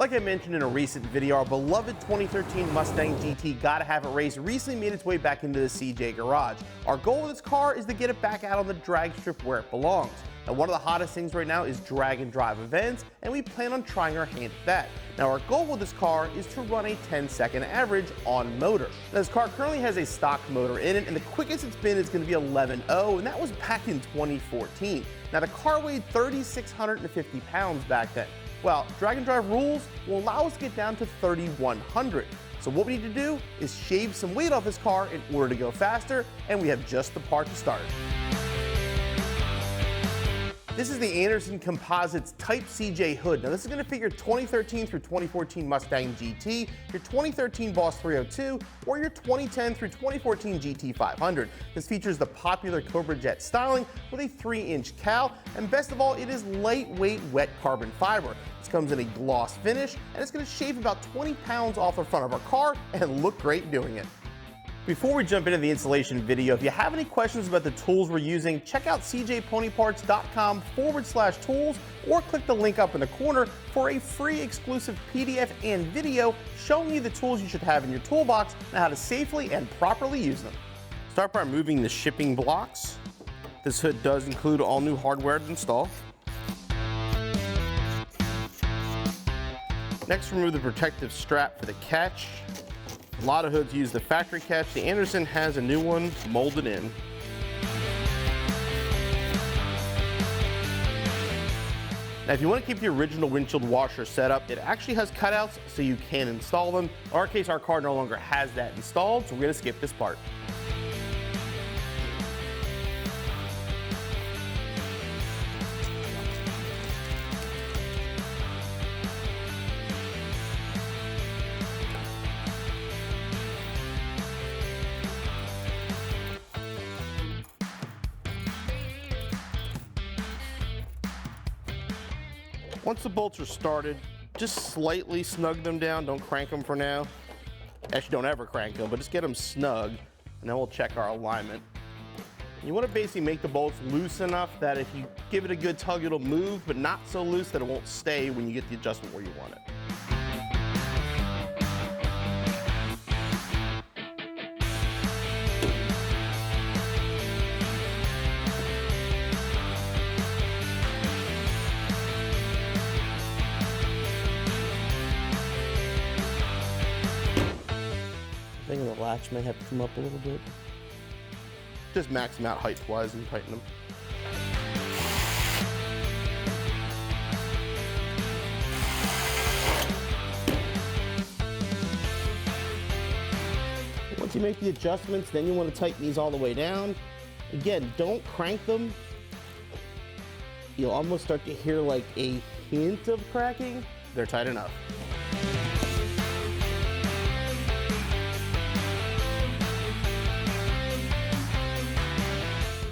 Like I mentioned in a recent video, our beloved 2013 Mustang GT Gotta Have It race recently made its way back into the CJ garage. Our goal with this car is to get it back out on the drag strip where it belongs. Now, one of the hottest things right now is drag and drive events, and we plan on trying our hand at that. Now, our goal with this car is to run a 10-second average on motor. Now, this car currently has a stock motor in it, and the quickest it's been is going to be 11.0, and that was back in 2014. Now, the car weighed 3,650 pounds back then. Well, drag and drive rules will allow us to get down to 3,100. So what we need to do is shave some weight off this car in order to go faster, and we have just the part to start. This is the Anderson Composites Type CJ hood. Now this is going to fit your 2013 through 2014 Mustang GT, your 2013 Boss 302, or your 2010 through 2014 GT 500. This features the popular Cobra Jet styling with a 3-inch cowl, and best of all, it is lightweight wet carbon fiber. This comes in a gloss finish, and it's going to shave about 20 pounds off the front of our car and look great doing it. Before we jump into the installation video, if you have any questions about the tools we're using, check out cjponyparts.com/tools or click the link up in the corner for a free exclusive PDF and video showing you the tools you should have in your toolbox and how to safely and properly use them. Start by removing the shipping blocks. This hood does include all new hardware to install. Next, remove the protective strap for the catch. A lot of hoods use the factory catch. The Anderson has a new one molded in. Now, if you want to keep the original windshield washer set up, it actually has cutouts so you can install them. In our case, our car no longer has that installed, so we're going to skip this part. Once the bolts are started, just slightly snug them down. Don't crank them for now. Actually, don't ever crank them, but just get them snug, and then we'll check our alignment. You want to basically make the bolts loose enough that if you give it a good tug, it'll move, but not so loose that it won't stay when you get the adjustment where you want it. I think the latch may have to come up a little bit. Just max them out height-wise and tighten them. Once you make the adjustments, then you want to tighten these all the way down. Again, don't crank them. You'll almost start to hear like a hint of cracking. They're tight enough.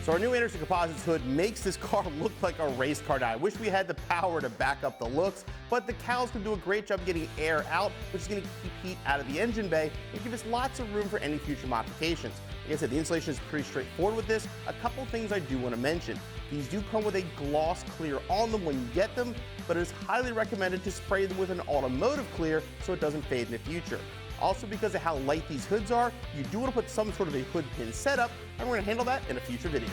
So our new Anderson Composites hood makes this car look like a race car. Now, I wish we had the power to back up the looks, but the cowls can do a great job getting air out, which is going to keep heat out of the engine bay and give us lots of room for any future modifications. Like I said, the installation is pretty straightforward with this. A couple things I do want to mention. These do come with a gloss clear on them when you get them, but it is highly recommended to spray them with an automotive clear so it doesn't fade in the future. Also, because of how light these hoods are, you do want to put some sort of a hood pin setup, and we're going to handle that in a future video.